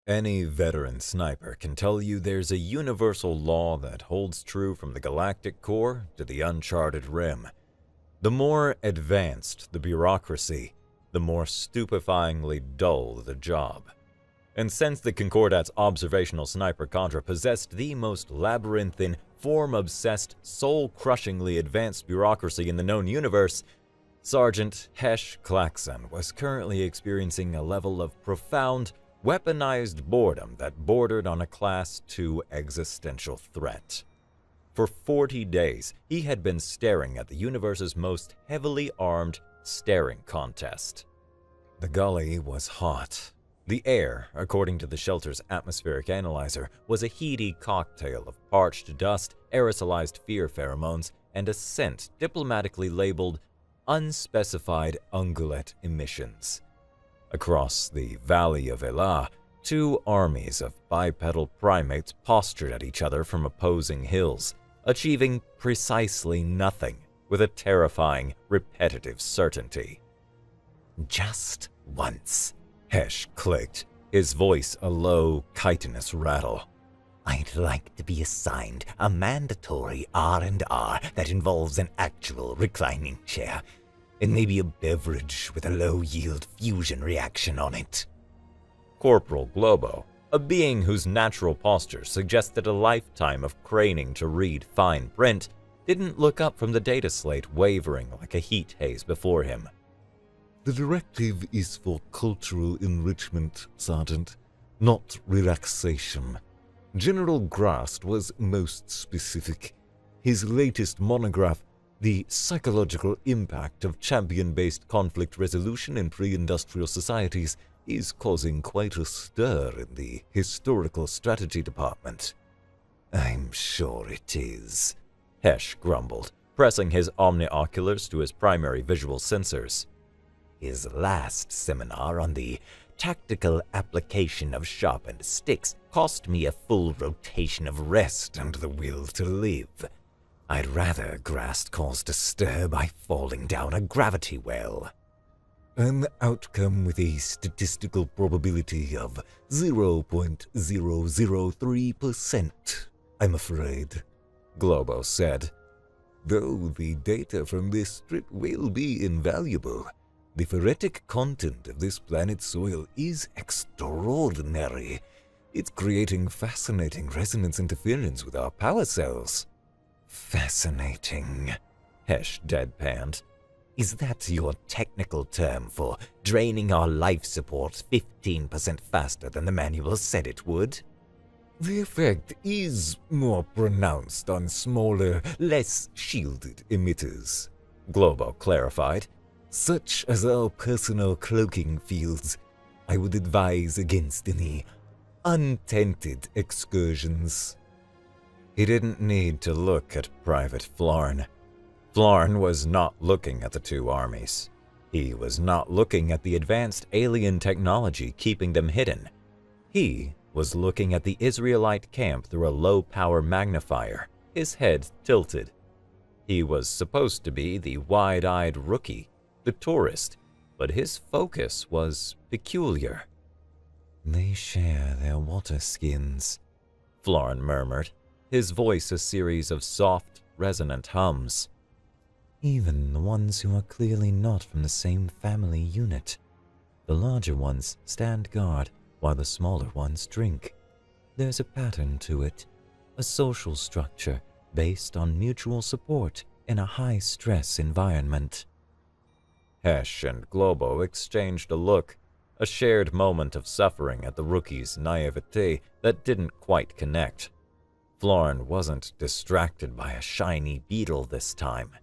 Any veteran sniper can tell you there's a universal law that holds true from the galactic core to the uncharted rim. The more advanced the bureaucracy, the more stupefyingly dull the job. And since the Concordat's observational sniper cadre possessed the most labyrinthine, form-obsessed, soul-crushingly advanced bureaucracy in the known universe, Sergeant Hesh Klaxon was currently experiencing a level of profound, weaponized boredom that bordered on a Class 2 existential threat. For 40 days, he had been staring at the universe's most heavily armed staring contest. The gully was hot. The air, according to the shelter's atmospheric analyzer, was a heady cocktail of parched dust, aerosolized fear pheromones, and a scent diplomatically labeled unspecified ungulate emissions. Across the Valley of Elah, two armies of bipedal primates postured at each other from opposing hills, achieving precisely nothing with a terrifying, repetitive certainty. "Just once," Hesh clicked, his voice a low, chitinous rattle. "I'd like to be assigned a mandatory R&R that involves an actual reclining chair, and maybe a beverage with a low-yield fusion reaction on it." Corporal Globo, a being whose natural posture suggested a lifetime of craning to read fine print, didn't look up from the data slate wavering like a heat haze before him. "The directive is for cultural enrichment, Sergeant, not relaxation. General Grast was most specific. His latest monograph, The Psychological Impact of Champion-Based Conflict Resolution in Pre-Industrial Societies, is causing quite a stir in the Historical Strategy Department." "I'm sure it is," Hesh grumbled, pressing his omnioculars to his primary visual sensors. "His last seminar on the tactical application of sharpened sticks cost me a full rotation of rest and the will to live. I'd rather Grast caused a stir by falling down a gravity well." "An outcome with a statistical probability of 0.003%, I'm afraid," Globo said. "Though the data from this strip will be invaluable, the phoretic content of this planet's soil is extraordinary. It's creating fascinating resonance interference with our power cells." "Fascinating," Hesh deadpanned. "Is that your technical term for draining our life support 15% faster than the manual said it would?" "The effect is more pronounced on smaller, less shielded emitters," Globo clarified, "such as our personal cloaking fields. I would advise against any untented excursions." He didn't need to look at Private Flarn. Flarn was not looking at the two armies. He was not looking at the advanced alien technology keeping them hidden. He was looking at the Israelite camp through a low-power magnifier, his head tilted. He was supposed to be the wide-eyed rookie, the tourist, but his focus was peculiar. "They share their water skins," Flarn murmured, his voice a series of soft, resonant hums. "Even the ones who are clearly not from the same family unit. The larger ones stand guard, while the smaller ones drink. There's a pattern to it, a social structure based on mutual support in a high-stress environment." Hesh and Globo exchanged a look, a shared moment of suffering at the rookie's naivete that didn't quite connect. Flarn wasn't distracted by a shiny beetle this time.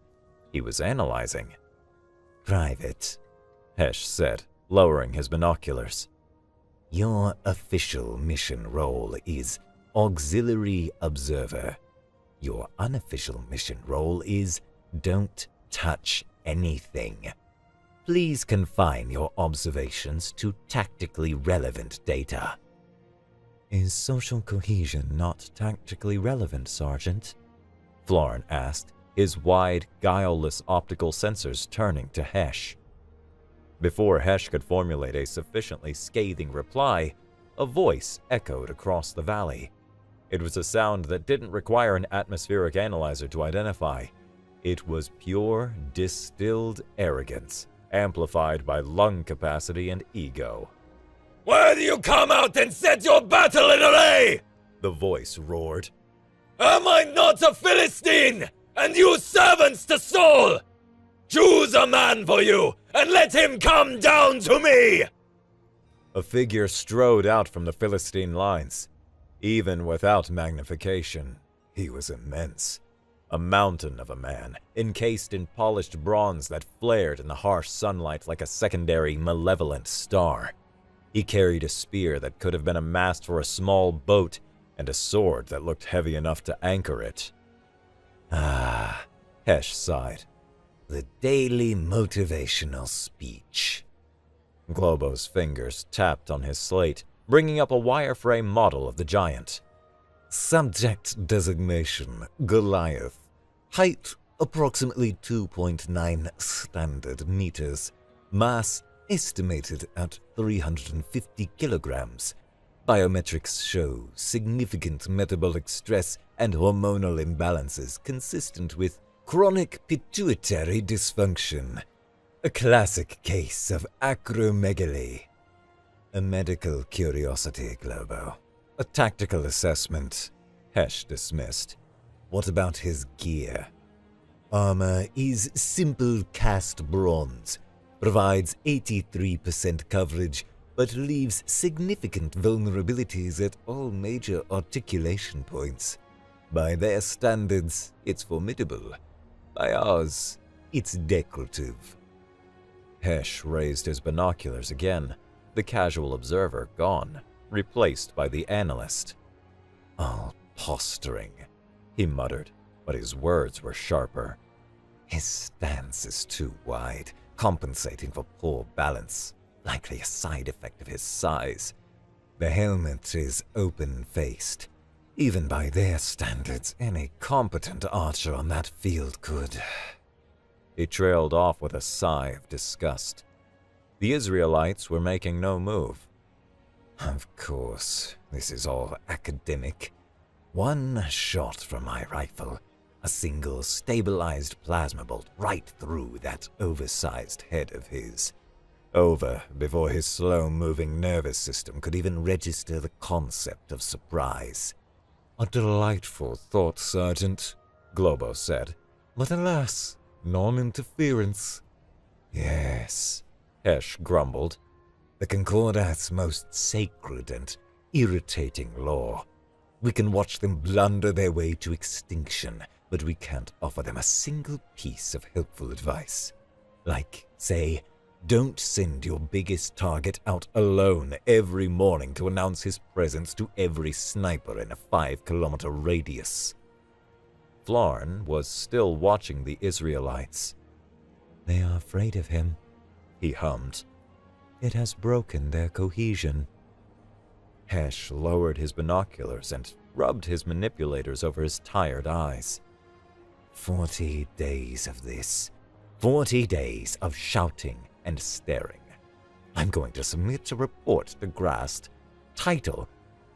He was analyzing. "Private," Hesh said, lowering his binoculars. "Your official mission role is Auxiliary Observer. Your unofficial mission role is Don't Touch Anything. Please confine your observations to tactically relevant data." "Is social cohesion not tactically relevant, Sergeant?" Flarn asked, his wide, guileless optical sensors turning to Hesh. Before Hesh could formulate a sufficiently scathing reply, a voice echoed across the valley. It was a sound that didn't require an atmospheric analyzer to identify. It was pure, distilled arrogance, amplified by lung capacity and ego. "Why do you come out and set your battle in array?" the voice roared. "Am I not a Philistine, and you servants to Saul? Choose a man for you, and let him come down to me!" A figure strode out from the Philistine lines. Even without magnification, he was immense. A mountain of a man, encased in polished bronze that flared in the harsh sunlight like a secondary malevolent star. He carried a spear that could have been a mast for a small boat, and a sword that looked heavy enough to anchor it. Ah, Hesh sighed. The daily motivational speech. Globo's fingers tapped on his slate, bringing up a wireframe model of the giant. Subject designation, Goliath. Height, approximately 2.9 standard meters. Mass, estimated at 350 kilograms. Biometrics show significant metabolic stress and hormonal imbalances consistent with chronic pituitary dysfunction. A classic case of acromegaly. A medical curiosity, Globo. A tactical assessment, Hesh dismissed. What about his gear? Armor is simple cast bronze, provides 83% coverage, but leaves significant vulnerabilities at all major articulation points. By their standards, it's formidable. By ours, it's decorative. Hesh raised his binoculars again, the casual observer gone, replaced by the analyst. All posturing, he muttered, but his words were sharper. His stance is too wide, compensating for poor balance, likely a side effect of his size. The helmet is open-faced. Even by their standards, any competent archer on that field could. He trailed off with a sigh of disgust. The Israelites were making no move. Of course, this is all academic. One shot from my rifle, a single stabilized plasma bolt right through that oversized head of his. Over before his slow-moving nervous system could even register the concept of surprise. A delightful thought, Sergeant, Globo said. But alas, non-interference. Yes, Hesh grumbled. The Concordat's most sacred and irritating law. We can watch them blunder their way to extinction, but we can't offer them a single piece of helpful advice. Like, say, don't send your biggest target out alone every morning to announce his presence to every sniper in a 5-kilometer radius. Flarn was still watching the Israelites. They are afraid of him, he hummed. It has broken their cohesion. Hesh lowered his binoculars and rubbed his manipulators over his tired eyes. 40 days of this. 40 days of shouting and staring. I'm going to submit a report to Grast. Title: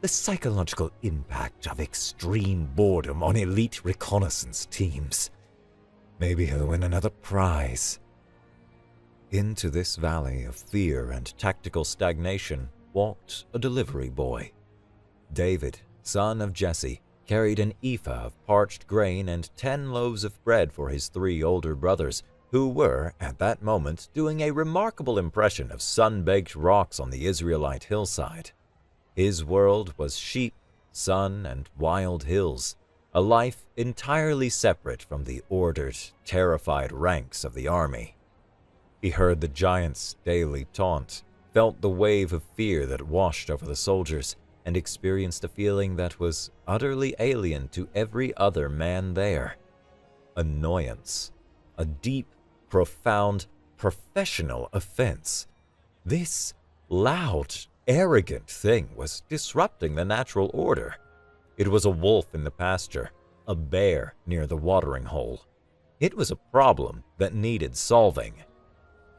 The Psychological Impact of Extreme Boredom on Elite Reconnaissance Teams. Maybe he'll win another prize. Into this valley of fear and tactical stagnation walked a delivery boy. David, son of Jesse, carried an ephah of parched grain and 10 loaves of bread for his 3 older brothers, who were, at that moment, doing a remarkable impression of sun-baked rocks on the Israelite hillside. His world was sheep, sun, and wild hills, a life entirely separate from the ordered, terrified ranks of the army. He heard the giant's daily taunt, felt the wave of fear that washed over the soldiers, and experienced a feeling that was utterly alien to every other man there. Annoyance. A deep, profound, professional offense. This loud, arrogant thing was disrupting the natural order. It was a wolf in the pasture, a bear near the watering hole. It was a problem that needed solving.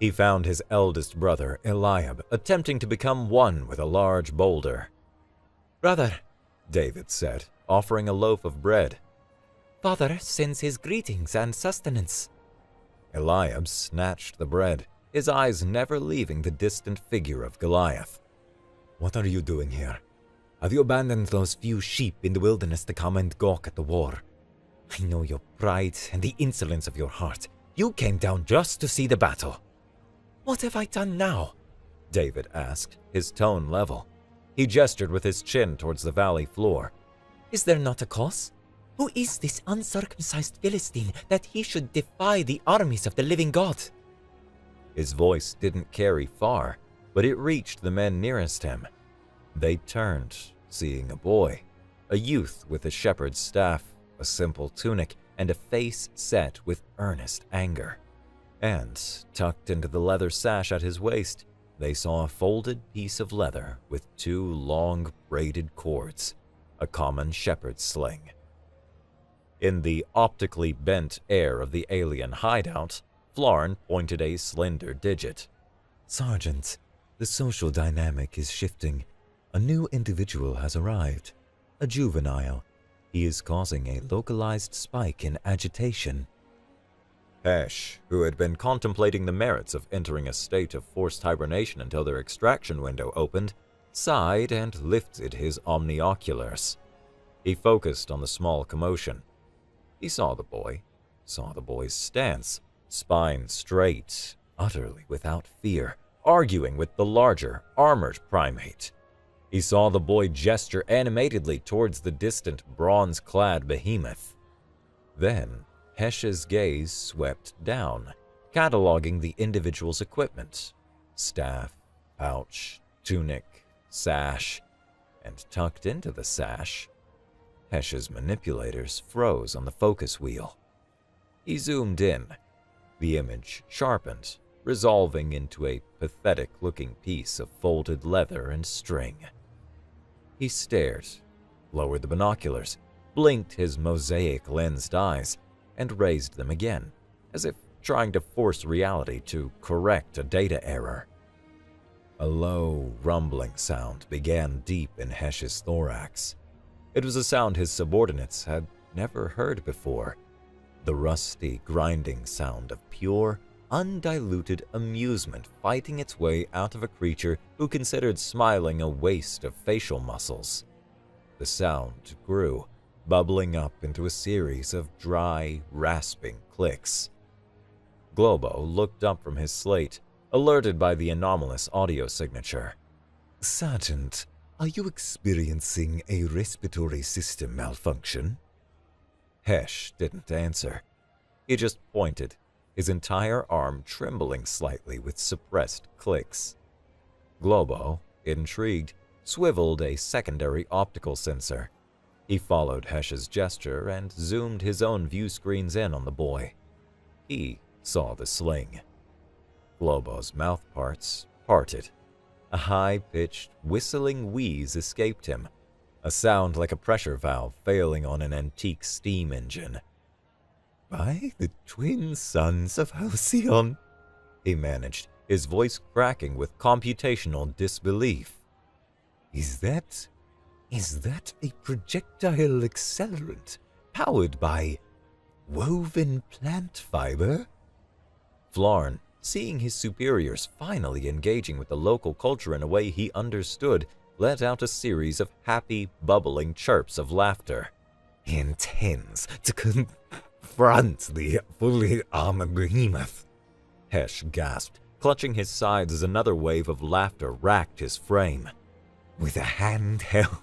He found his eldest brother, Eliab, attempting to become one with a large boulder. "Brother," David said, offering a loaf of bread. "Father sends his greetings and sustenance." Eliab snatched the bread, his eyes never leaving the distant figure of Goliath. "What are you doing here? Have you abandoned those few sheep in the wilderness to come and gawk at the war? I know your pride and the insolence of your heart. You came down just to see the battle." "What have I done now?" David asked, his tone level. He gestured with his chin towards the valley floor. "Is there not a cause? Who is this uncircumcised Philistine that he should defy the armies of the living God?" His voice didn't carry far, but it reached the men nearest him. They turned, seeing a boy, a youth with a shepherd's staff, a simple tunic, and a face set with earnest anger. And, tucked into the leather sash at his waist, they saw a folded piece of leather with 2 long braided cords, a common shepherd's sling. In the optically bent air of the alien hideout, Flarn pointed a slender digit. "Sergeant, the social dynamic is shifting. A new individual has arrived. A juvenile. He is causing a localized spike in agitation." Hesh, who had been contemplating the merits of entering a state of forced hibernation until their extraction window opened, sighed and lifted his omnioculars. He focused on the small commotion. He saw the boy's stance, spine straight, utterly without fear, arguing with the larger, armored primate. He saw the boy gesture animatedly towards the distant, bronze-clad behemoth. Then, Hesh's gaze swept down, cataloging the individual's equipment: staff, pouch, tunic, sash, and tucked into the sash, Hesh's manipulators froze on the focus wheel. He zoomed in. The image sharpened, resolving into a pathetic-looking piece of folded leather and string. He stared, lowered the binoculars, blinked his mosaic-lensed eyes, and raised them again, as if trying to force reality to correct a data error. A low, rumbling sound began deep in Hesh's thorax. It was a sound his subordinates had never heard before, the rusty, grinding sound of pure, undiluted amusement fighting its way out of a creature who considered smiling a waste of facial muscles. The sound grew, bubbling up into a series of dry, rasping clicks. Globo looked up from his slate, alerted by the anomalous audio signature. "Sergeant, are you experiencing a respiratory system malfunction?" Hesh didn't answer. He just pointed, his entire arm trembling slightly with suppressed clicks. Globo, intrigued, swiveled a secondary optical sensor. He followed Hesh's gesture and zoomed his own view screens in on the boy. He saw the sling. Globo's mouth parts parted. A high-pitched, whistling wheeze escaped him, a sound like a pressure valve failing on an antique steam engine. "By the twin sons of Halcyon," he managed, his voice cracking with computational disbelief. Is that a projectile accelerant powered by woven plant fiber?" Flarn, seeing his superiors finally engaging with the local culture in a way he understood, let out a series of happy, bubbling chirps of laughter. "Intends to confront the fully armored behemoth," Hesh gasped, clutching his sides as another wave of laughter racked his frame. "With a handheld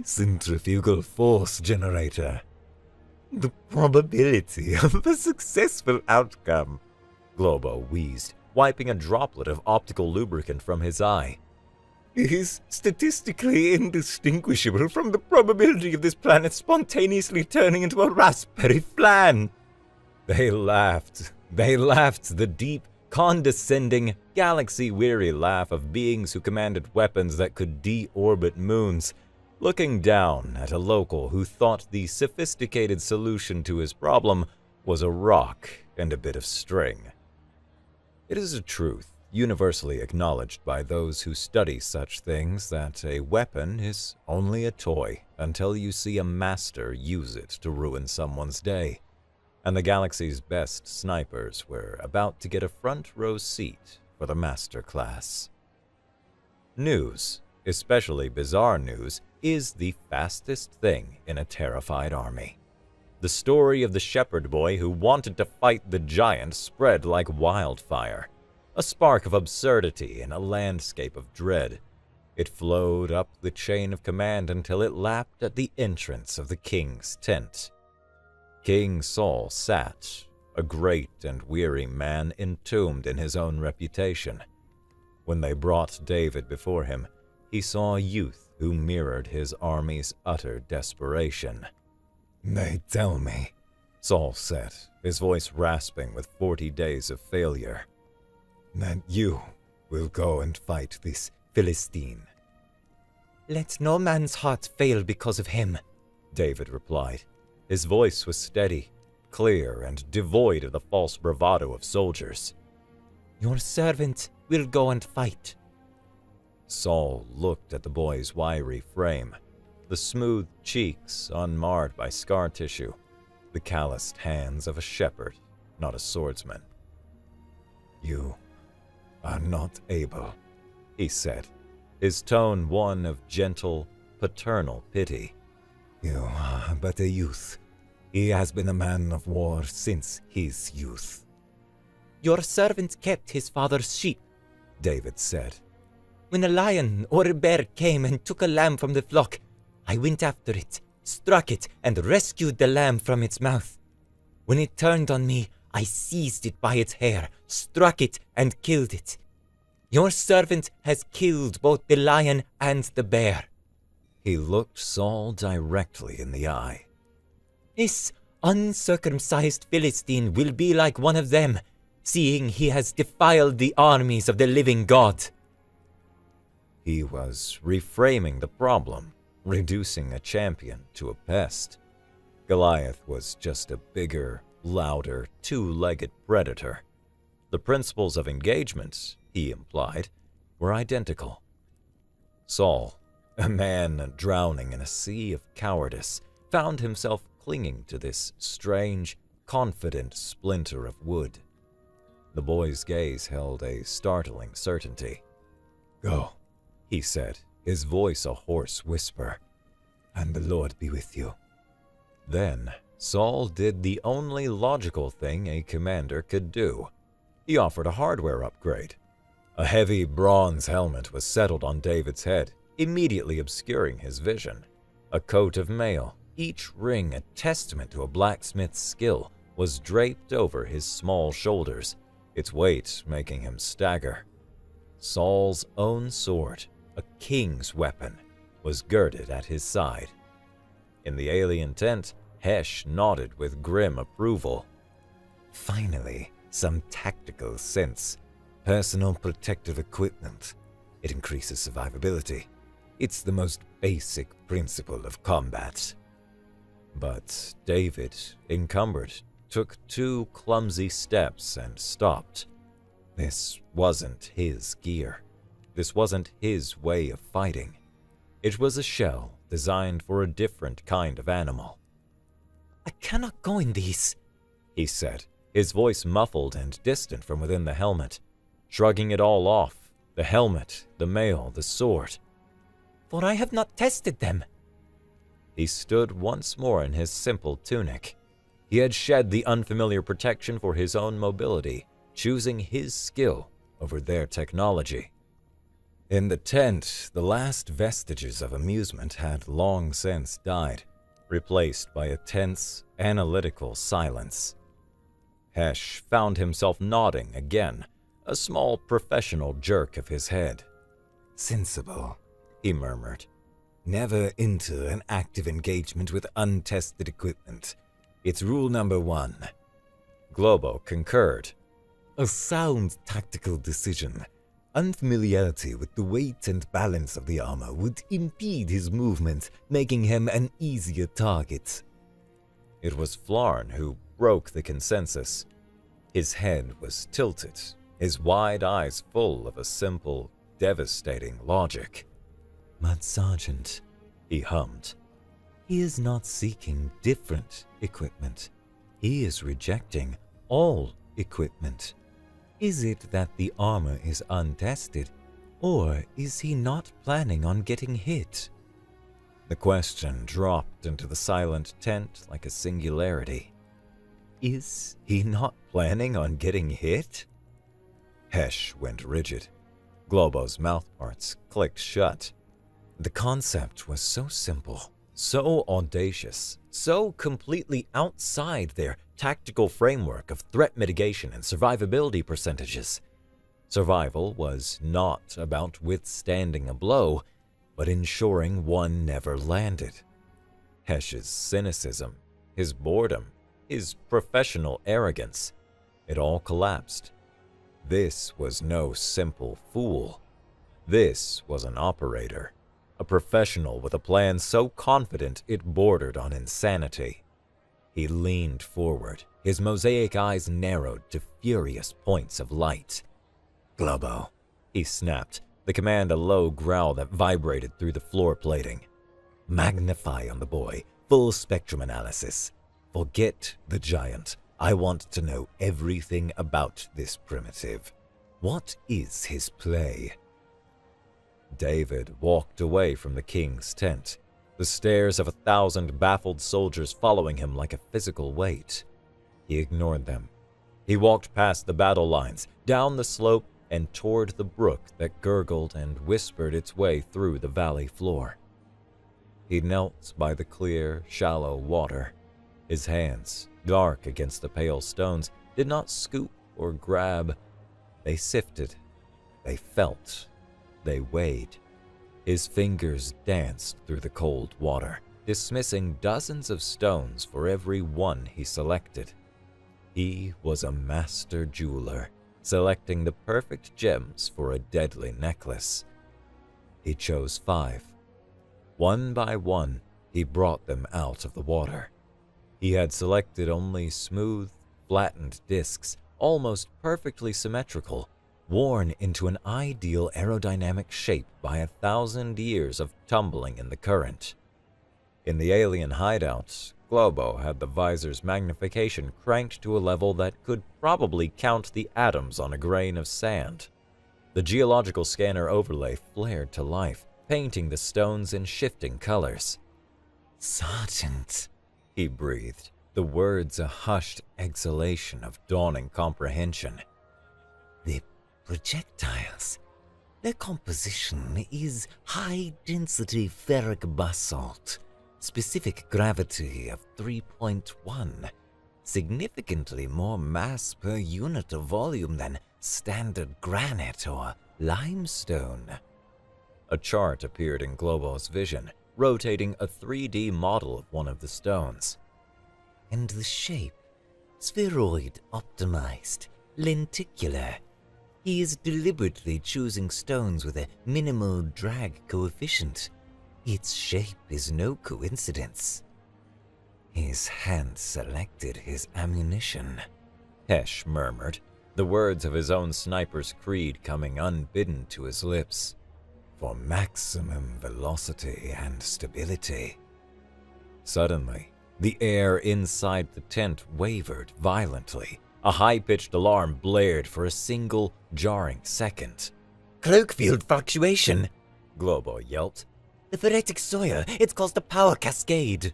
centrifugal force generator. The probability of a successful outcome," Globo wheezed, wiping a droplet of optical lubricant from his eye, "is statistically indistinguishable from the probability of this planet spontaneously turning into a raspberry flan." They laughed, the deep, condescending, galaxy-weary laugh of beings who commanded weapons that could deorbit moons, looking down at a local who thought the sophisticated solution to his problem was a rock and a bit of string. It is a truth universally acknowledged by those who study such things that a weapon is only a toy until you see a master use it to ruin someone's day, and the galaxy's best snipers were about to get a front row seat for the master class. News, especially bizarre news, is the fastest thing in a terrified army. The story of the shepherd boy who wanted to fight the giant spread like wildfire, a spark of absurdity in a landscape of dread. It flowed up the chain of command until it lapped at the entrance of the king's tent. King Saul sat, a great and weary man entombed in his own reputation. When they brought David before him, he saw a youth who mirrored his army's utter desperation. "They tell me," Saul said, his voice rasping with 40 days of failure, "that you will go and fight this Philistine." "Let no man's heart fail because of him," David replied. His voice was steady, clear, and devoid of the false bravado of soldiers. "Your servant will go and fight." Saul looked at the boy's wiry frame, the smooth cheeks unmarred by scar tissue, the calloused hands of a shepherd, not a swordsman. "You are not able," he said, his tone one of gentle, paternal pity. "You are but a youth. He has been a man of war since his youth." "Your servant kept his father's sheep," David said. "When a lion or a bear came and took a lamb from the flock, I went after it, struck it, and rescued the lamb from its mouth. When it turned on me, I seized it by its hair, struck it, and killed it. Your servant has killed both the lion and the bear." He looked Saul directly in the eye. "This uncircumcised Philistine will be like one of them, seeing he has defiled the armies of the living God." He was reframing the problem, reducing a champion to a pest. Goliath was just a bigger, louder, two-legged predator. The principles of engagement, he implied, were identical. Saul, a man drowning in a sea of cowardice, found himself clinging to this strange, confident splinter of wood. The boy's gaze held a startling certainty. "Go," he said, his voice a hoarse whisper, "and the Lord be with you." Then Saul did the only logical thing a commander could do. He offered a hardware upgrade. A heavy bronze helmet was settled on David's head, immediately obscuring his vision. A coat of mail, each ring a testament to a blacksmith's skill, was draped over his small shoulders, its weight making him stagger. Saul's own sword, a king's weapon, was girded at his side. In the alien tent, Hesh nodded with grim approval. "Finally, some tactical sense. Personal protective equipment. It increases survivability. It's the most basic principle of combat." But David, encumbered, took 2 clumsy steps and stopped. This wasn't his gear. This wasn't his way of fighting. It was a shell designed for a different kind of animal. "I cannot go in these," he said, his voice muffled and distant from within the helmet, shrugging it all off, the helmet, the mail, the sword. "For I have not tested them." He stood once more in his simple tunic. He had shed the unfamiliar protection for his own mobility, choosing his skill over their technology. In the tent, the last vestiges of amusement had long since died, replaced by a tense, analytical silence. Hesh found himself nodding again, a small professional jerk of his head. "Sensible," he murmured. "Never enter an active engagement with untested equipment. It's rule number 1. Globo concurred. "A sound tactical decision. Unfamiliarity with the weight and balance of the armor would impede his movement, making him an easier target." It was Flarn who broke the consensus. His head was tilted, his wide eyes full of a simple, devastating logic. "But Sergeant," he hummed, "he is not seeking different equipment. He is rejecting all equipment. Is it that the armor is untested, or is he not planning on getting hit?" The question dropped into the silent tent like a singularity. Is he not planning on getting hit? Hesh went rigid. Globo's mouthparts clicked shut. The concept was so simple, so audacious, so completely outside their tactical framework of threat mitigation and survivability percentages. Survival was not about withstanding a blow, but ensuring one never landed. Hesh's cynicism, his boredom, his professional arrogance, it all collapsed. This was no simple fool. This was an operator, a professional with a plan so confident it bordered on insanity. He leaned forward, his mosaic eyes narrowed to furious points of light. "Globo," he snapped, the command a low growl that vibrated through the floor plating. "Magnify on the boy, full spectrum analysis. Forget the giant. I want to know everything about this primitive. What is his play?" David walked away from the king's tent, the stares of 1,000 baffled soldiers following him like a physical weight. He ignored them. He walked past the battle lines, down the slope, and toward the brook that gurgled and whispered its way through the valley floor. He knelt by the clear, shallow water. His hands, dark against the pale stones, did not scoop or grab. They sifted. They felt. They weighed. His fingers danced through the cold water, dismissing dozens of stones for every one he selected. He was a master jeweler, selecting the perfect gems for a deadly necklace. He chose 5. One by one, he brought them out of the water. He had selected only smooth, flattened discs, almost perfectly symmetrical, worn into an ideal aerodynamic shape by 1,000 years of tumbling in the current. In the alien hideout, Globo had the visor's magnification cranked to a level that could probably count the atoms on a grain of sand. The geological scanner overlay flared to life, painting the stones in shifting colors. "Sergeant," he breathed, the words a hushed exhalation of dawning comprehension. "The projectiles. Their composition is high-density ferric basalt, specific gravity of 3.1, significantly more mass per unit of volume than standard granite or limestone." A chart appeared in Globo's vision, rotating a 3D model of one of the stones. "And the shape, spheroid optimized, lenticular. He is deliberately choosing stones with a minimal drag coefficient. Its shape is no coincidence." "His hand selected his ammunition," Hesh murmured, the words of his own sniper's creed coming unbidden to his lips. "For maximum velocity and stability." Suddenly, the air inside the tent wavered violently. A high-pitched alarm blared for a single, jarring second. "Cloak field fluctuation," Globo yelped. "The phoretic soil, it's caused a power cascade."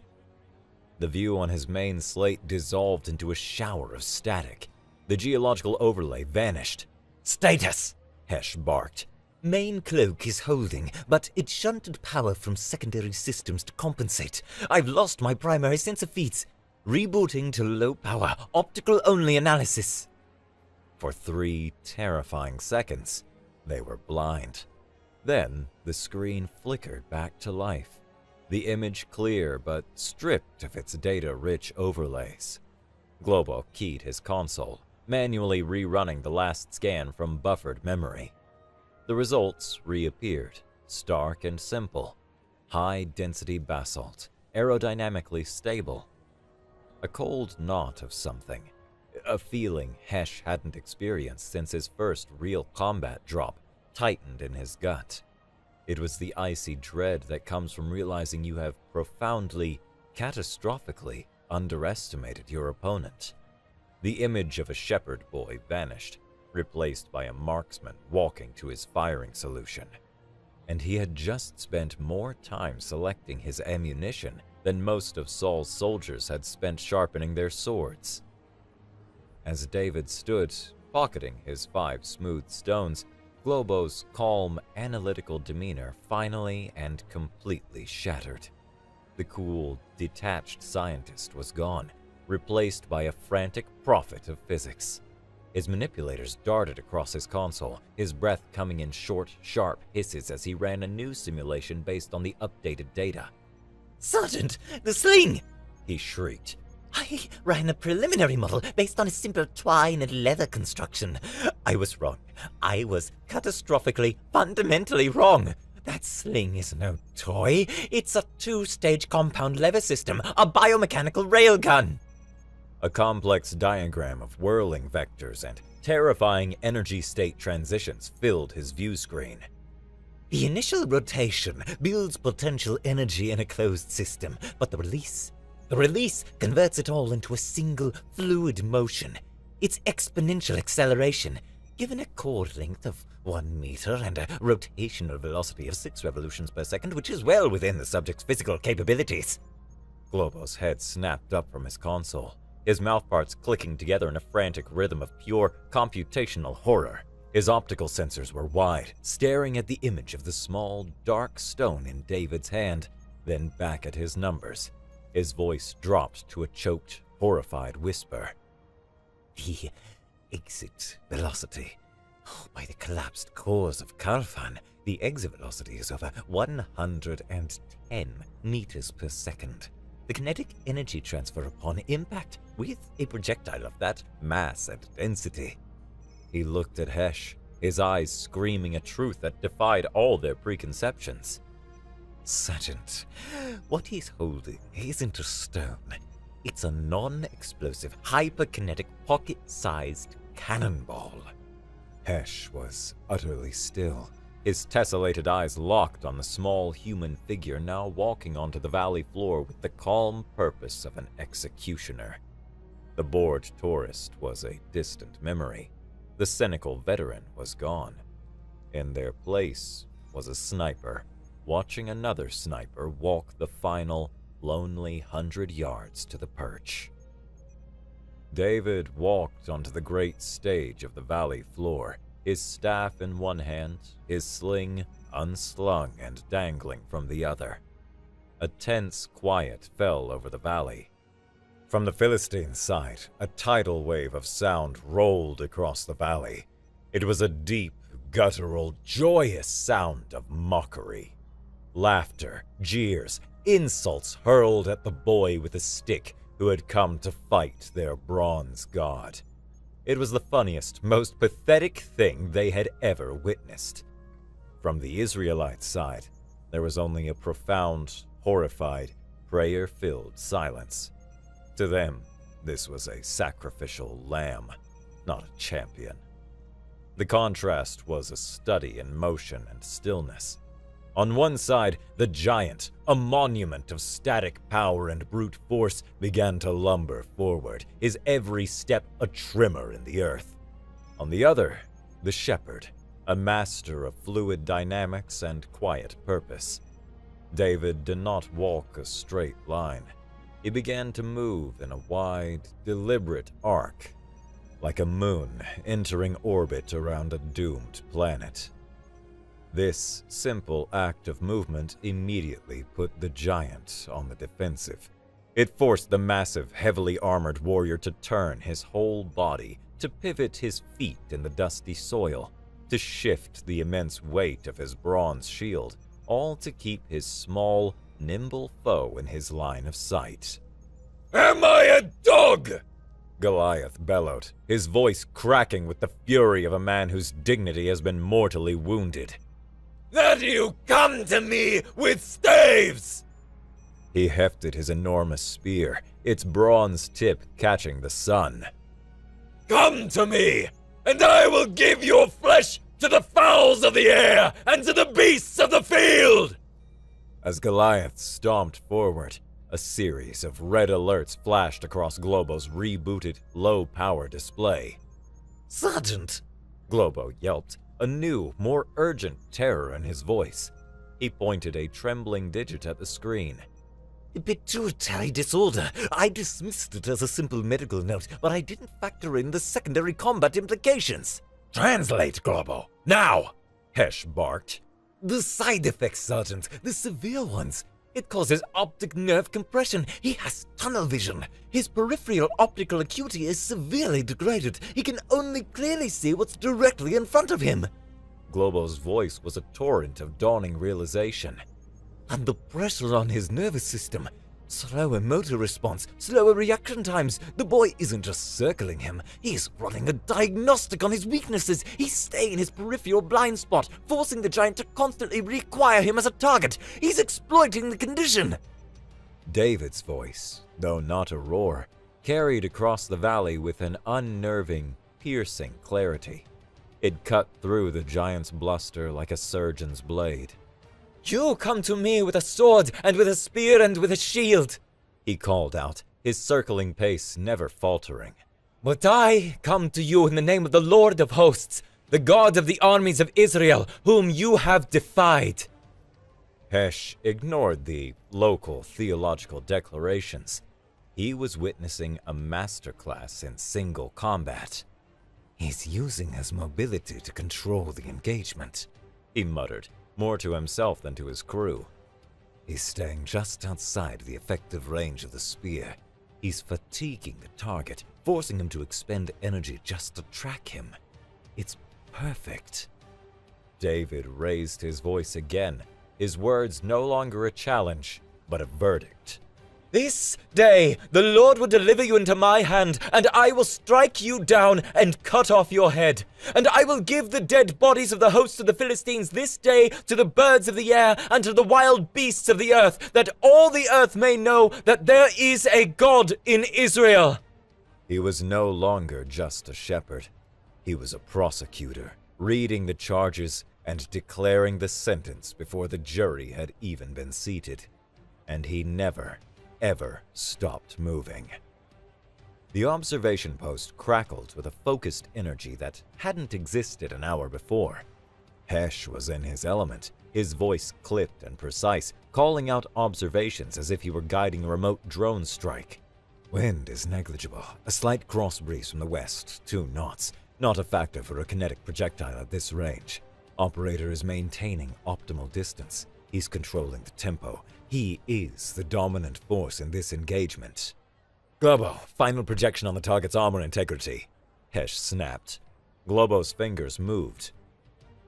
The view on his main slate dissolved into a shower of static. The geological overlay vanished. "Status," Hesh barked. "Main cloak is holding, but it shunted power from secondary systems to compensate. I've lost my primary sensor feeds. Rebooting to low power, optical only analysis." For 3 terrifying seconds, they were blind. Then the screen flickered back to life, the image clear but stripped of its data-rich overlays. Globo keyed his console, manually rerunning the last scan from buffered memory. The results reappeared, stark and simple. High-density basalt, aerodynamically stable. A cold knot of something. A feeling Hesh hadn't experienced since his first real combat drop tightened in his gut. It was the icy dread that comes from realizing you have profoundly, catastrophically underestimated your opponent. The image of a shepherd boy vanished, replaced by a marksman walking to his firing solution. And he had just spent more time selecting his ammunition than most of Saul's soldiers had spent sharpening their swords. As David stood, pocketing his 5 smooth stones, Globo's calm, analytical demeanor finally and completely shattered. The cool, detached scientist was gone, replaced by a frantic prophet of physics. His manipulators darted across his console, his breath coming in short, sharp hisses as he ran a new simulation based on the updated data. Sergeant, the sling! He shrieked. I ran a preliminary model based on a simple twine and leather construction. I was wrong. I was catastrophically, fundamentally wrong. That sling is no toy. It's a 2-stage compound lever system, a biomechanical railgun. A complex diagram of whirling vectors and terrifying energy state transitions filled his view screen. The initial rotation builds potential energy in a closed system, but the release converts it all into a single fluid motion. It's exponential acceleration, given a chord length of 1 meter and a rotational velocity of 6 revolutions per second, which is well within the subject's physical capabilities. Globo's head snapped up from his console, his mouthparts clicking together in a frantic rhythm of pure computational horror. His optical sensors were wide, staring at the image of the small, dark stone in David's hand, then back at his numbers. His voice dropped to a choked, horrified whisper. The exit velocity. By the collapsed cores of Karfan, the exit velocity is over 110 meters per second. The kinetic energy transfer upon impact with a projectile of that mass and density. He looked at Hesh, his eyes screaming a truth that defied all their preconceptions. Sergeant, what he's holding isn't a stone. It's a non-explosive, hyperkinetic, pocket-sized cannonball. Hesh was utterly still, his tessellated eyes locked on the small human figure now walking onto the valley floor with the calm purpose of an executioner. The bored tourist was a distant memory. The cynical veteran was gone. In their place was a sniper, watching another sniper walk the final, lonely 100 yards to the perch. David walked onto the great stage of the valley floor, his staff in one hand, his sling unslung and dangling from the other. A tense quiet fell over the valley. From the Philistine side, a tidal wave of sound rolled across the valley. It was a deep, guttural, joyous sound of mockery. Laughter, jeers, insults hurled at the boy with a stick who had come to fight their bronze god. It was the funniest, most pathetic thing they had ever witnessed. From the Israelite side, there was only a profound, horrified, prayer-filled silence. To them, this was a sacrificial lamb, not a champion. The contrast was a study in motion and stillness. On one side, the giant, a monument of static power and brute force, began to lumber forward, his every step a tremor in the earth. On the other, the shepherd, a master of fluid dynamics and quiet purpose. David did not walk a straight line. He began to move in a wide, deliberate arc, like a moon entering orbit around a doomed planet. This simple act of movement immediately put the giant on the defensive. It forced the massive, heavily armored warrior to turn his whole body, to pivot his feet in the dusty soil, to shift the immense weight of his bronze shield, all to keep his small, nimble foe in his line of sight. "Am I a dog?" Goliath bellowed, his voice cracking with the fury of a man whose dignity has been mortally wounded. "That you come to me with staves!" He hefted his enormous spear, its bronze tip catching the sun. Come to me, and I will give your flesh to the fowls of the air and to the beasts of the field! As Goliath stomped forward, a series of red alerts flashed across Globo's rebooted, low-power display. Sergeant! Globo yelped, a new, more urgent terror in his voice. He pointed a trembling digit at the screen. Pituitary disorder. I dismissed it as a simple medical note, but I didn't factor in the secondary combat implications. Translate, Globo, now! Hesh barked. The side effects, Sergeant, the severe ones. It causes optic nerve compression. He has tunnel vision. His peripheral optical acuity is severely degraded. He can only clearly see what's directly in front of him. Globo's voice was a torrent of dawning realization. And the pressure on his nervous system. Slower motor response, slower reaction times. The boy isn't just circling him. He's running a diagnostic on his weaknesses. He's staying his peripheral blind spot, forcing the giant to constantly require him as a target. He's exploiting the condition. David's voice, though not a roar, carried across the valley with an unnerving, piercing clarity. It cut through the giant's bluster like a surgeon's blade. You come to me with a sword, and with a spear, and with a shield, he called out, his circling pace never faltering. But I come to you in the name of the Lord of hosts, the God of the armies of Israel, whom you have defied. Hesh ignored the local theological declarations. He was witnessing a masterclass in single combat. He's using his mobility to control the engagement, he muttered, more to himself than to his crew. He's staying just outside the effective range of the spear. He's fatiguing the target, forcing him to expend energy just to track him. It's perfect. David raised his voice again, his words no longer a challenge, but a verdict. This day the Lord will deliver you into my hand, and I will strike you down and cut off your head. And I will give the dead bodies of the hosts of the Philistines this day to the birds of the air and to the wild beasts of the earth, that all the earth may know that there is a God in Israel. He was no longer just a shepherd. He was a prosecutor, reading the charges and declaring the sentence before the jury had even been seated. And he never stopped moving. The observation post crackled with a focused energy that hadn't existed an hour before. Hesh was in his element, his voice clipped and precise, calling out observations as if he were guiding a remote drone strike. Wind is negligible, a slight cross breeze from the west, 2 knots, not a factor for a kinetic projectile at this range. Operator is maintaining optimal distance. He's controlling the tempo. He is the dominant force in this engagement. Globo, final projection on the target's armor integrity, Hesh snapped. Globo's fingers moved.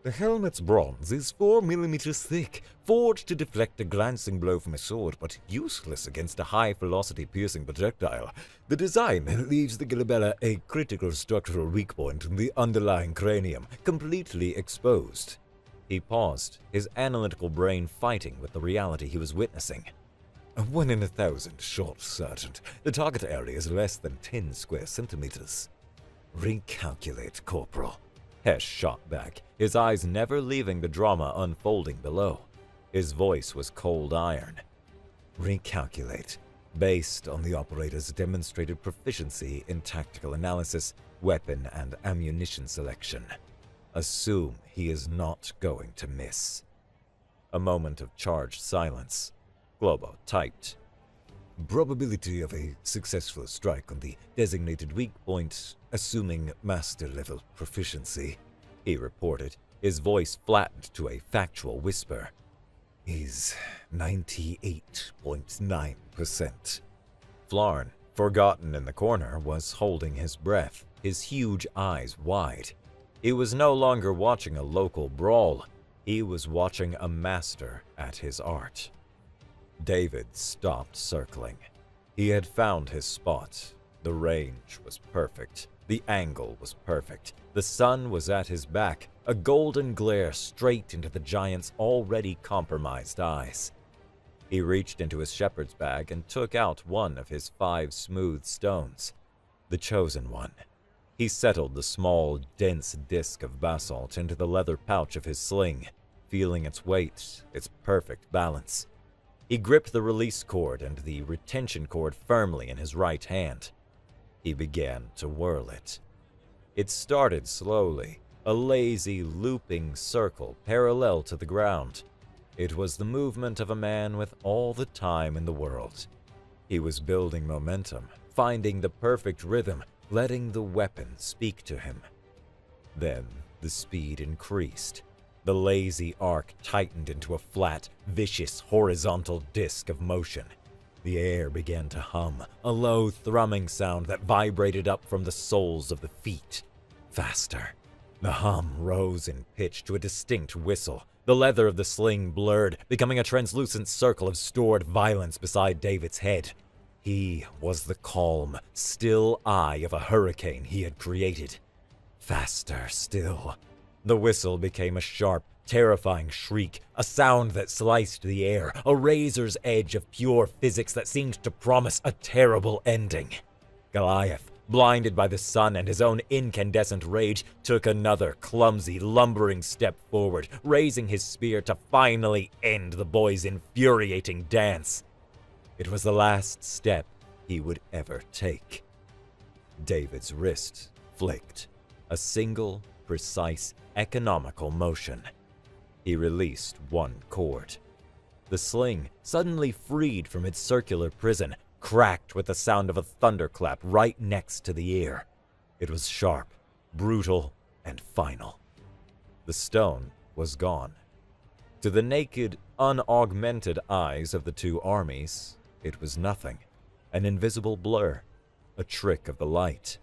The helmet's bronze is 4 millimeters thick, forged to deflect a glancing blow from a sword, but useless against a high-velocity piercing projectile. The design leaves the Gilabella a critical structural weak point in the underlying cranium, completely exposed. He paused, his analytical brain fighting with the reality he was witnessing. A 1 in 1,000 shot, Sergeant. The target area is less than 10 square centimeters. Recalculate, Corporal. Hesh shot back, his eyes never leaving the drama unfolding below. His voice was cold iron. Recalculate, based on the operator's demonstrated proficiency in tactical analysis, weapon and ammunition selection. Assume he is not going to miss. A moment of charged silence. Globo typed. Probability of a successful strike on the designated weak point, assuming master-level proficiency, he reported, his voice flattened to a factual whisper, is 98.9%. Flarn, forgotten in the corner, was holding his breath, his huge eyes wide. He was no longer watching a local brawl. He was watching a master at his art. David stopped circling. He had found his spot. The range was perfect. The angle was perfect. The sun was at his back, a golden glare straight into the giant's already compromised eyes. He reached into his shepherd's bag and took out one of his 5 smooth stones. The chosen one. He settled the small, dense disc of basalt into the leather pouch of his sling, feeling its weight, its perfect balance. He gripped the release cord and the retention cord firmly in his right hand. He began to whirl it. It started slowly, a lazy, looping circle parallel to the ground. It was the movement of a man with all the time in the world. He was building momentum, finding the perfect rhythm, letting the weapon speak to him. Then the speed increased. The lazy arc tightened into a flat, vicious, horizontal disc of motion. The air began to hum, a low thrumming sound that vibrated up from the soles of the feet. Faster. The hum rose in pitch to a distinct whistle. The leather of the sling blurred, becoming a translucent circle of stored violence beside David's head. He was the calm, still eye of a hurricane he had created. Faster still. The whistle became a sharp, terrifying shriek, a sound that sliced the air, a razor's edge of pure physics that seemed to promise a terrible ending. Goliath, blinded by the sun and his own incandescent rage, took another clumsy, lumbering step forward, raising his spear to finally end the boy's infuriating dance. It was the last step he would ever take. David's wrist flicked, a single, precise, economical motion. He released one cord. The sling, suddenly freed from its circular prison, cracked with the sound of a thunderclap right next to the ear. It was sharp, brutal, and final. The stone was gone. To the naked, unaugmented eyes of the two armies, it was nothing, an invisible blur, a trick of the light.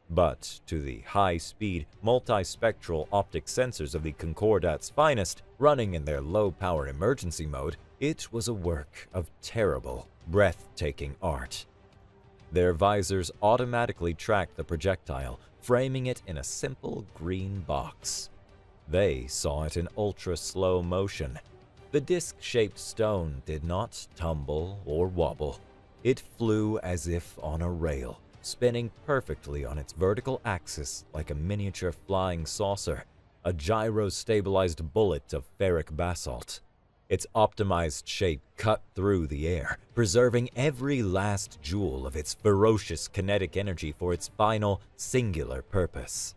But to the high-speed, multispectral optic sensors of the Concordat's finest, running in their low-power emergency mode, it was a work of terrible, breathtaking art. Their visors automatically tracked the projectile, framing it in a simple green box. They saw it in ultra-slow motion. The disc-shaped stone did not tumble or wobble. It flew as if on a rail, spinning perfectly on its vertical axis like a miniature flying saucer, a gyro-stabilized bullet of ferric basalt. Its optimized shape cut through the air, preserving every last joule of its ferocious kinetic energy for its final, singular purpose.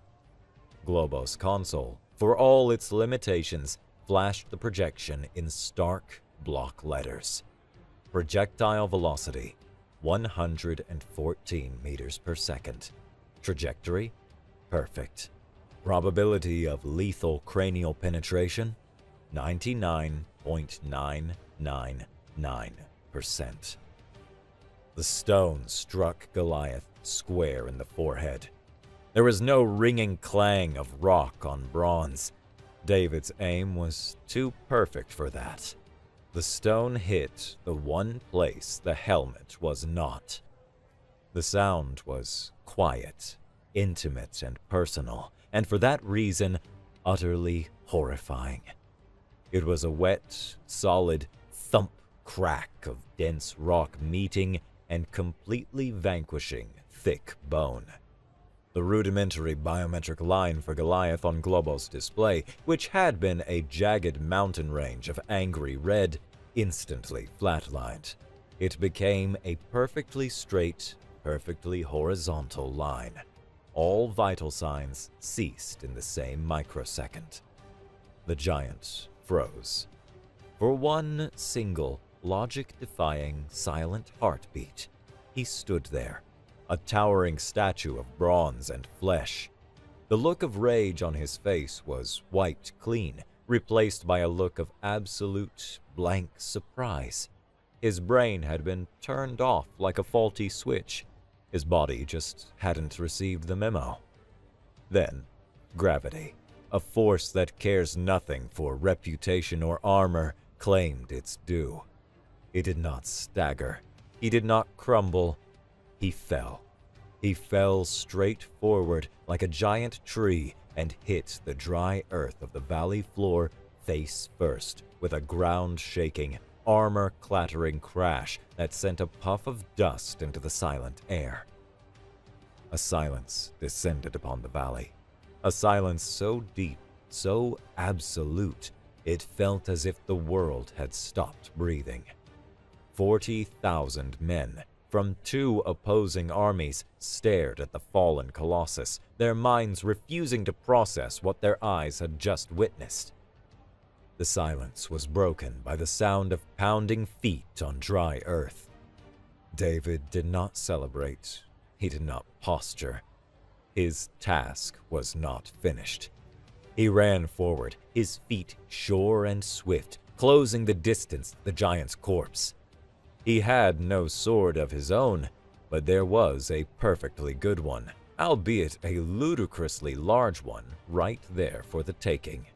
Globos console, for all its limitations, flashed the projection in stark block letters. Projectile velocity, 114 meters per second. Trajectory, perfect. Probability of lethal cranial penetration, 99.999%. The stone struck Goliath square in the forehead. There was no ringing clang of rock on bronze. David's aim was too perfect for that. The stone hit the one place the helmet was not. The sound was quiet, intimate, and personal, and for that reason, utterly horrifying. It was a wet, solid thump crack of dense rock meeting and completely vanquishing thick bone. The rudimentary biometric line for Goliath on Globos display, which had been a jagged mountain range of angry red, instantly flatlined. It became a perfectly straight, perfectly horizontal line. All vital signs ceased in the same microsecond. The giant froze. For one single, logic-defying, silent heartbeat, he stood there, a towering statue of bronze and flesh. The look of rage on his face was wiped clean, replaced by a look of absolute, blank surprise. His brain had been turned off like a faulty switch. His body just hadn't received the memo. Then, gravity, a force that cares nothing for reputation or armor, claimed its due. He did not stagger. He did not crumble. He fell. He fell straight forward like a giant tree and hit the dry earth of the valley floor face first with a ground-shaking, armor-clattering crash that sent a puff of dust into the silent air. A silence descended upon the valley. A silence so deep, so absolute, it felt as if the world had stopped breathing. 40,000 men from two opposing armies stared at the fallen colossus, their minds refusing to process what their eyes had just witnessed. The silence was broken by the sound of pounding feet on dry earth. David did not celebrate. He did not posture. His task was not finished. He ran forward, his feet sure and swift, closing the distance to the giant's corpse. He had no sword of his own, but there was a perfectly good one, albeit a ludicrously large one, right there for the taking.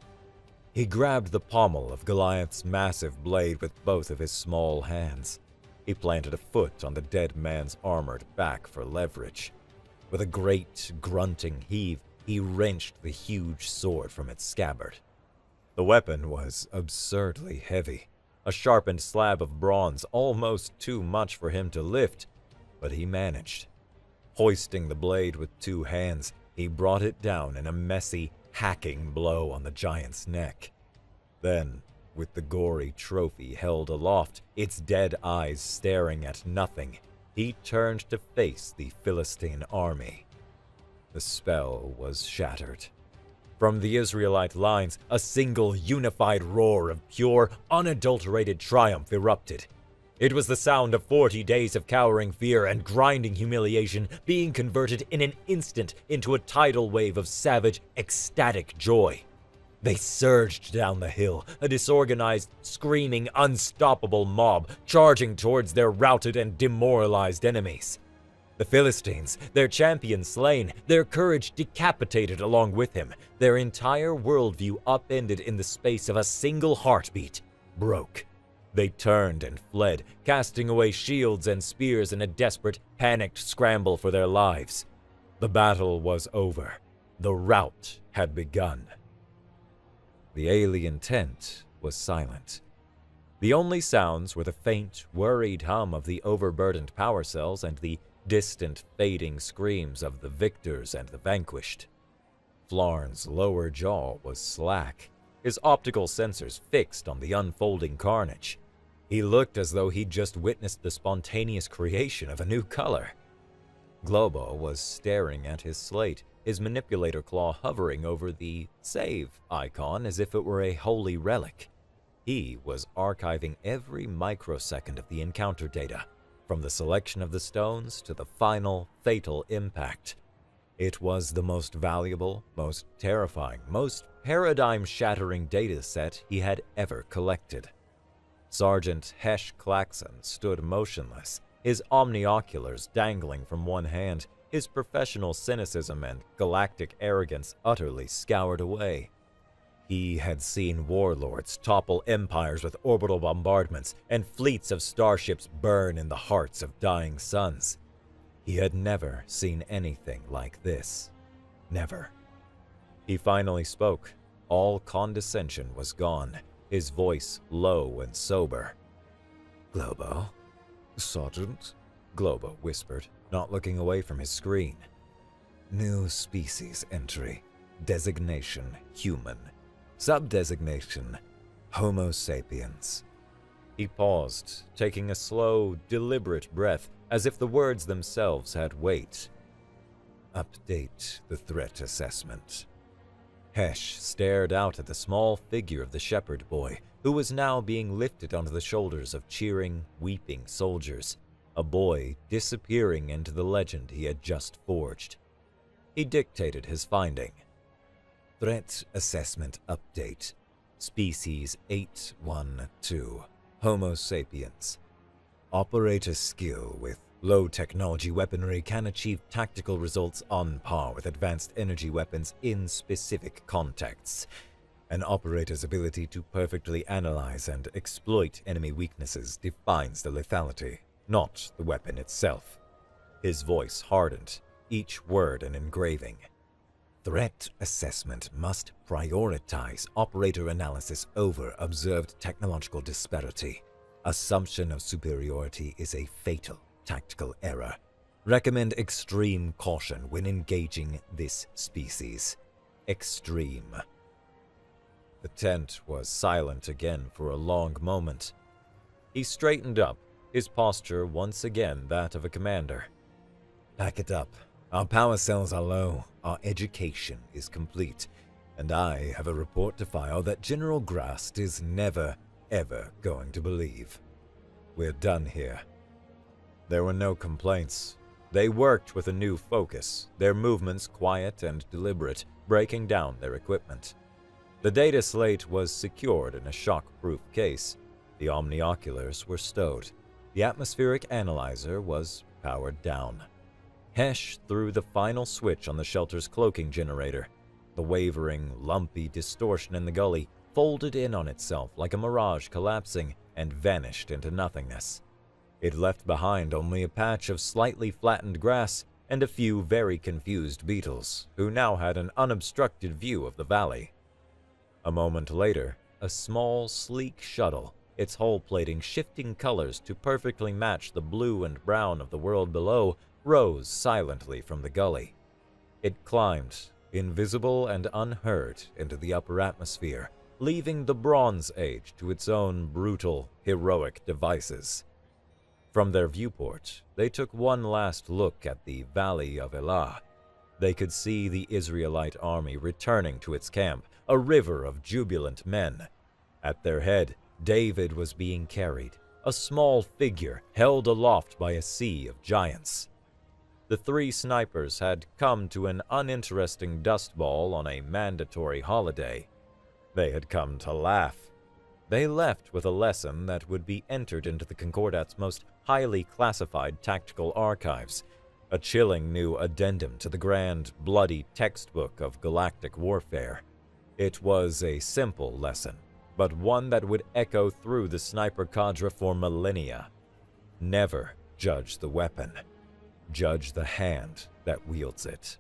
He grabbed the pommel of Goliath's massive blade with both of his small hands. He planted a foot on the dead man's armored back for leverage. With a great, grunting heave, he wrenched the huge sword from its scabbard. The weapon was absurdly heavy, a sharpened slab of bronze almost too much for him to lift, but he managed. Hoisting the blade with two hands, he brought it down in a messy, hacking blow on the giant's neck. Then, with the gory trophy held aloft, its dead eyes staring at nothing, he turned to face the Philistine army. The spell was shattered. From the Israelite lines, a single unified roar of pure, unadulterated triumph erupted. It was the sound of 40 days of cowering fear and grinding humiliation being converted in an instant into a tidal wave of savage, ecstatic joy. They surged down the hill, a disorganized, screaming, unstoppable mob charging towards their routed and demoralized enemies. The Philistines, their champion slain, their courage decapitated along with him, their entire worldview upended in the space of a single heartbeat, broke. They turned and fled, casting away shields and spears in a desperate, panicked scramble for their lives. The battle was over. The rout had begun. The alien tent was silent. The only sounds were the faint, worried hum of the overburdened power cells and the distant, fading screams of the victors and the vanquished. Flarn's lower jaw was slack, his optical sensors fixed on the unfolding carnage. He looked as though he'd just witnessed the spontaneous creation of a new color. Globo was staring at his slate, his manipulator claw hovering over the save icon as if it were a holy relic. He was archiving every microsecond of the encounter data, from the selection of the stones to the final, fatal impact. It was the most valuable, most terrifying, most paradigm-shattering data set he had ever collected. Sergeant Hesh Claxon stood motionless, his omnioculars dangling from one hand, his professional cynicism and galactic arrogance utterly scoured away. He had seen warlords topple empires with orbital bombardments and fleets of starships burn in the hearts of dying suns. He had never seen anything like this. Never. He finally spoke. All condescension was gone, his voice low and sober. "Globo?" "Sergeant?" Globo whispered, not looking away from his screen. "New species entry. Designation human. Subdesignation Homo sapiens." He paused, taking a slow, deliberate breath, as if the words themselves had weight. "Update the threat assessment." Hesh stared out at the small figure of the shepherd boy, who was now being lifted onto the shoulders of cheering, weeping soldiers, a boy disappearing into the legend he had just forged. He dictated his finding. Threat assessment update. Species 812. Homo sapiens. Operator skill with low technology weaponry can achieve tactical results on par with advanced energy weapons in specific contexts. An operator's ability to perfectly analyze and exploit enemy weaknesses defines the lethality, not the weapon itself. His voice hardened, each word an engraving. Threat assessment must prioritize operator analysis over observed technological disparity. Assumption of superiority is a fatal tactical error. Recommend extreme caution when engaging this species. Extreme. The tent was silent again for a long moment. He straightened up, his posture once again that of a commander. Pack it up. Our power cells are low, our education is complete, and I have a report to file that General Grast is never, ever going to believe. We're done here. There were no complaints. They worked with a new focus, their movements quiet and deliberate, breaking down their equipment. The data slate was secured in a shock-proof case. The omnioculars were stowed. The atmospheric analyzer was powered down. Hesh threw the final switch on the shelter's cloaking generator. The wavering, lumpy distortion in the gully folded in on itself like a mirage collapsing and vanished into nothingness. It left behind only a patch of slightly flattened grass and a few very confused beetles, who now had an unobstructed view of the valley. A moment later, a small, sleek shuttle, its hull plating shifting colors to perfectly match the blue and brown of the world below, rose silently from the gully. It climbed, invisible and unheard, into the upper atmosphere, leaving the Bronze Age to its own brutal, heroic devices. From their viewport, they took one last look at the Valley of Elah. They could see the Israelite army returning to its camp, a river of jubilant men. At their head, David was being carried, a small figure held aloft by a sea of giants. The three snipers had come to an uninteresting dust ball on a mandatory holiday. They had come to laugh. They left with a lesson that would be entered into the Concordat's most highly classified tactical archives, a chilling new addendum to the grand, bloody textbook of galactic warfare. It was a simple lesson, but one that would echo through the sniper cadre for millennia. Never judge the weapon. Judge the hand that wields it.